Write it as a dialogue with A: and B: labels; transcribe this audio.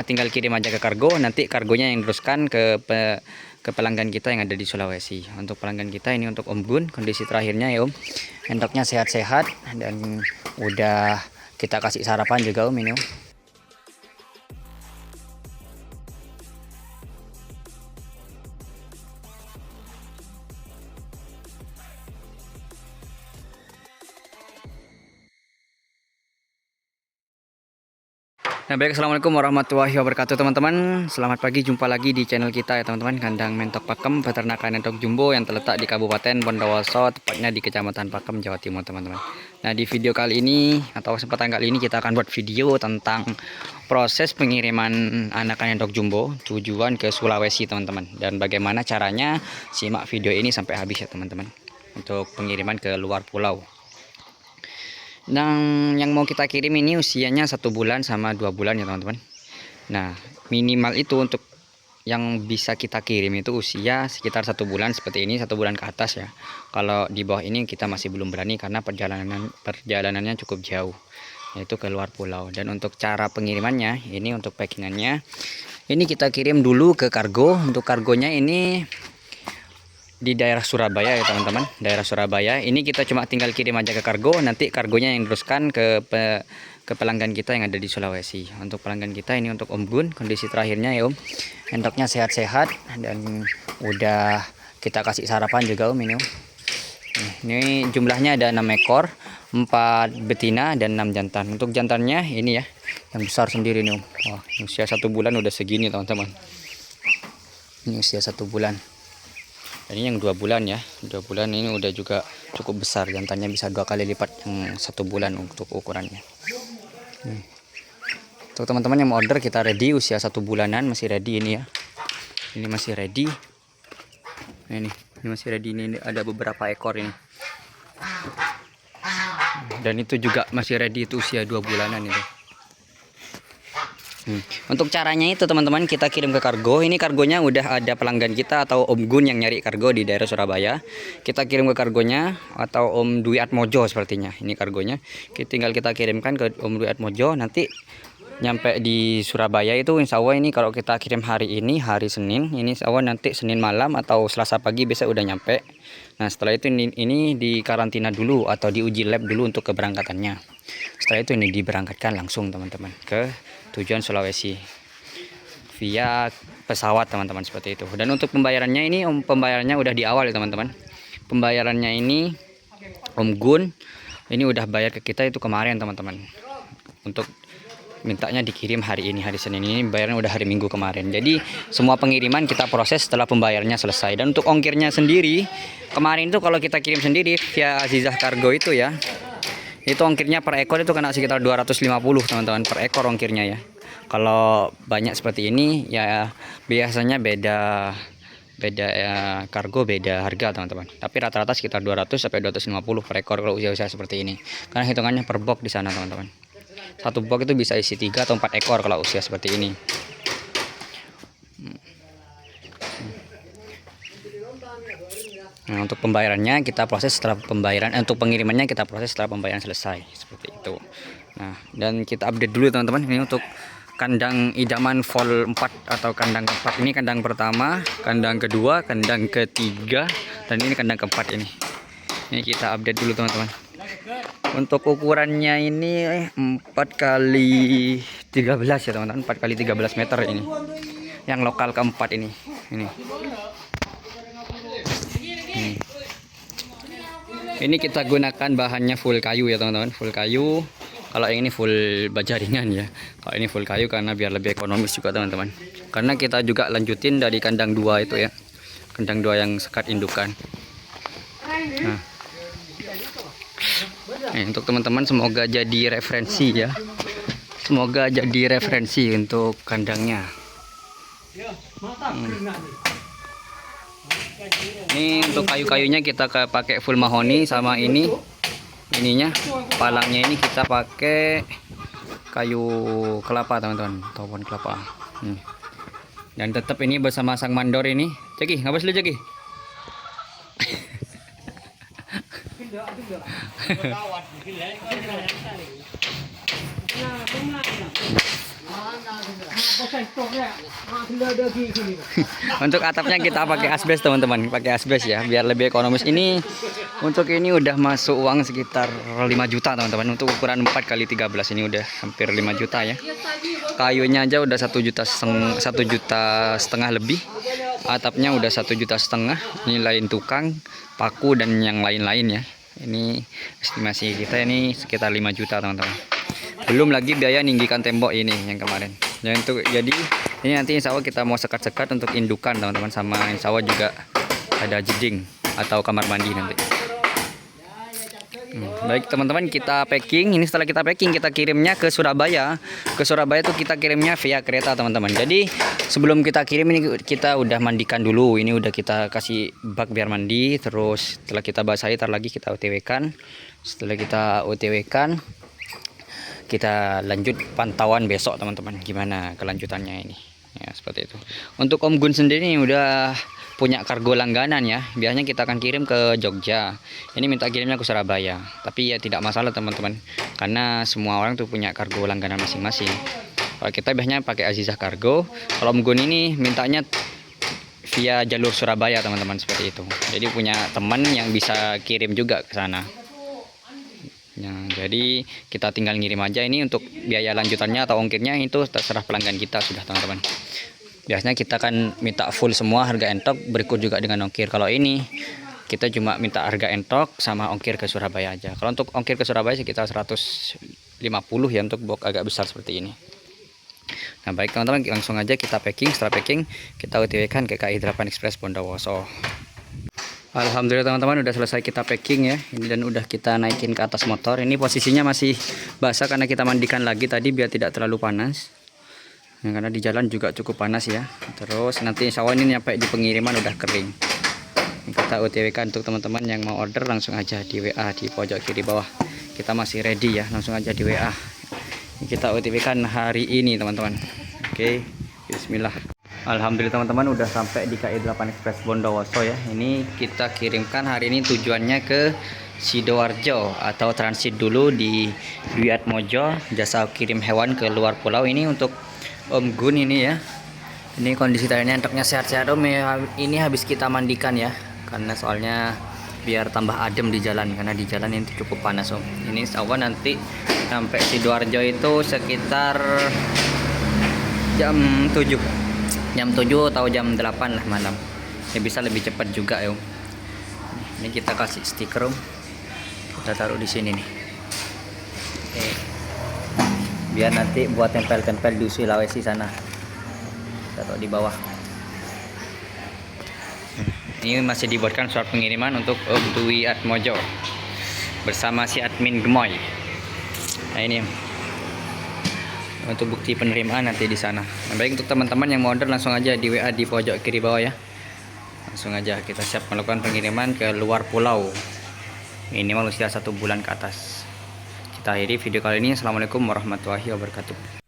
A: Tinggal kirim aja ke kargo, nanti kargonya yang teruskan ke pelanggan kita yang ada di Sulawesi. Untuk pelanggan kita ini untuk Om Gun, kondisi terakhirnya ya Om, endoknya sehat-sehat dan udah kita kasih sarapan juga Om ini Om. Nah baik, assalamualaikum warahmatullahi wabarakatuh teman-teman. Selamat pagi, jumpa lagi di channel kita ya teman-teman. Kandang Mentok Pakem, peternakan entok jumbo yang terletak di Kabupaten Bondowoso, tepatnya di Kecamatan Pakem, Jawa Timur teman-teman. Nah di video kali ini atau kesempatan kali ini kita akan buat video tentang proses pengiriman anakan entok jumbo tujuan ke Sulawesi teman-teman. Dan bagaimana caranya, simak video ini sampai habis ya teman-teman. Untuk pengiriman ke luar pulau. Nah, yang mau kita kirim ini usianya 1 bulan sama 2 bulan ya teman-teman. Nah, minimal itu untuk yang bisa kita kirim itu usia sekitar 1 bulan seperti ini, 1 bulan ke atas ya. Kalau di bawah ini kita masih belum berani karena perjalanannya cukup jauh, yaitu ke luar pulau. Dan untuk cara pengirimannya, ini untuk packingannya, ini kita kirim dulu ke kargo. Untuk kargonya ini di daerah Surabaya ya teman-teman, daerah Surabaya. Ini kita cuma tinggal kirim aja ke kargo, nanti kargonya yang teruskan ke pelanggan kita yang ada di Sulawesi. Untuk pelanggan kita ini untuk Om Gun, kondisi terakhirnya ya Om, endoknya sehat-sehat dan udah kita kasih sarapan juga Om ini Om. Ini jumlahnya ada 6 ekor, 4 betina dan 6 jantan. Untuk jantannya ini ya, yang besar sendiri nih Om. Wah, usia 1 bulan udah segini teman-teman. Ini usia 1 bulan. Ini yang 2 bulan ya, 2 bulan ini udah juga cukup besar, jantannya bisa 2 kali lipat yang 1 bulan untuk ukurannya. Untuk teman-teman yang mau order, kita ready usia 1 bulanan, masih ready ini ya. Ini masih ready. Ini masih ready, ini ada beberapa ekor ini. Dan itu juga masih ready, itu usia 2 bulanan itu. Untuk caranya itu teman-teman, kita kirim ke kargo. Ini kargonya udah ada pelanggan kita atau Om Gun yang nyari kargo di daerah Surabaya. Kita kirim ke kargonya atau Om Dwi Atmojo sepertinya. Ini kargonya. Tinggal kita kirimkan ke Om Dwi Atmojo. Nanti nyampe di Surabaya itu insya Allah ini kalau kita kirim hari ini, hari Senin. Ini insya Allah nanti Senin malam atau Selasa pagi bisa udah nyampe. Nah setelah itu ini di karantina dulu atau diuji lab dulu untuk keberangkatannya. Setelah itu ini diberangkatkan langsung teman-teman ke tujuan Sulawesi via pesawat teman-teman, seperti itu. Dan untuk pembayarannya ini pembayarannya udah di awal ya teman-teman. Pembayarannya ini Om Gun ini udah bayar ke kita itu kemarin teman-teman. Untuk mintanya dikirim hari ini, hari Senin ini, bayarnya udah hari Minggu kemarin. Jadi semua pengiriman kita proses setelah pembayarannya selesai. Dan untuk ongkirnya sendiri, kemarin itu kalau kita kirim sendiri via Azizah Kargo itu ya, itu ongkirnya per ekor itu kena sekitar 250 teman-teman, per ekor ongkirnya ya. Kalau banyak seperti ini ya biasanya beda ya, kargo beda harga teman-teman. Tapi rata-rata sekitar 200 sampai 250 per ekor kalau usia-usia seperti ini. Karena hitungannya per box di sana teman-teman. Satu box itu bisa isi 3 atau 4 ekor kalau usia seperti ini. Nah, untuk pembayarannya kita proses setelah pembayaran, untuk pengirimannya kita proses setelah pembayaran selesai, seperti itu. Nah, dan kita update dulu teman-teman, ini untuk kandang idaman vol 4 atau kandang keempat. Ini kandang pertama, kandang kedua, kandang ketiga, dan ini kandang keempat ini. Ini kita update dulu teman-teman. Untuk ukurannya ini 4 kali 13 ya teman-teman, 4 kali 13 meter ini. Yang lokal keempat ini. Ini kita gunakan bahannya full kayu ya teman-teman, full kayu. Kalau yang ini full baja ringan ya. Kalau ini full kayu karena biar lebih ekonomis juga teman-teman. Karena kita juga lanjutin dari kandang 2 itu ya. Kandang 2 yang sekat indukan. Nah, untuk teman-teman semoga jadi referensi ya. Semoga jadi referensi untuk kandangnya. Ini untuk kayu-kayunya kita pakai full mahoni, sama ininya palangnya ini kita pakai kayu kelapa teman-teman, pohon kelapa. Dan tetap ini bersama sang mandor ini. Ceki, ngapa sih Ceki? Untuk atapnya kita pakai asbes teman-teman, pakai asbes ya, biar lebih ekonomis. Ini untuk ini udah masuk uang sekitar 5 juta teman-teman. Untuk ukuran 4 kali 13 ini udah hampir 5 juta ya. Kayunya aja udah 1,5 juta lebih. Atapnya udah 1,5 juta. Ini lain tukang, paku dan yang lain-lain ya. Ini estimasi kita ini sekitar 5 juta teman-teman. Belum lagi biaya ninggikan tembok ini yang kemarin. Jadi ini nanti insya Allah kita mau sekat-sekat untuk indukan teman-teman, sama insya Allah juga ada jeding atau kamar mandi nanti. Baik teman-teman, kita packing. Ini setelah kita packing kita kirimnya ke Surabaya. Ke Surabaya itu kita kirimnya via kereta teman-teman. Jadi sebelum kita kirim ini kita udah mandikan dulu. Ini udah kita kasih bak biar mandi. Terus setelah kita basahi tar lagi kita OTW kan. Setelah kita OTW kan kita lanjut pantauan besok teman-teman, gimana kelanjutannya ini ya, seperti itu. Untuk Om Gun sendiri ini udah punya kargo langganan ya, biasanya kita akan kirim ke Jogja, ini minta kirimnya ke Surabaya, tapi ya tidak masalah teman-teman, karena semua orang tuh punya kargo langganan masing-masing. Kalau kita biasanya pakai Azizah Kargo, kalau Om Gun ini mintanya via jalur Surabaya teman-teman, seperti itu. Jadi punya teman yang bisa kirim juga ke sana. Ya, jadi kita tinggal ngirim aja. Ini untuk biaya lanjutannya atau ongkirnya itu terserah pelanggan kita sudah teman-teman. Biasanya kita kan minta full semua harga entok, berikut juga dengan ongkir. Kalau ini kita cuma minta harga entok sama ongkir ke Surabaya aja. Kalau untuk ongkir ke Surabaya sekitar 150 ya untuk box agak besar seperti ini. Nah baik teman-teman, langsung aja kita packing. Setelah packing kita OTW kan ke KAI 8 Express Bondowoso. Alhamdulillah teman-teman udah selesai kita packing ya. Ini dan udah kita naikin ke atas motor. Ini posisinya masih basah karena kita mandikan lagi tadi biar tidak terlalu panas. Nah, karena di jalan juga cukup panas ya. Terus nanti insya Allah ini nyampe di pengiriman udah kering. Ini kita OTW kan untuk teman-teman yang mau order langsung aja di WA di pojok kiri bawah. Kita masih ready ya, langsung aja di WA. Ini kita OTW kan hari ini teman-teman. Oke, bismillah. Alhamdulillah teman-teman udah sampai di KAI 8 Express Bondowoso ya. Ini kita kirimkan hari ini tujuannya ke Sidoarjo atau transit dulu di Dwi Atmojo, jasa kirim hewan ke luar pulau. Ini untuk Om Gun ini ya. Ini kondisi tadinya entoknya sehat-sehat Om ya. Ini habis kita mandikan ya, karena soalnya biar tambah adem di jalan, karena di jalan ini cukup panas Om. Ini insya Allah nanti sampai Sidoarjo itu sekitar jam 7 atau jam 8 lah malam ya, bisa lebih cepat juga ya Om. Ini kita kasih stiker Om, kita taruh di sini nih. Oke. Biar nanti buat tempel-tempel di Sulawesi sana, kita taruh di bawah. Ini masih dibuatkan surat pengiriman untuk Om Dwi Atmojo bersama si admin Gemoy. Nah ini untuk bukti penerimaan nanti di sana. Nah, baik untuk teman-teman yang mau order langsung aja di WA di pojok kiri bawah ya. Langsung aja kita siap melakukan pengiriman ke luar pulau. Minimal usia 1 bulan ke atas. Kita akhiri video kali ini. Assalamualaikum warahmatullahi wabarakatuh.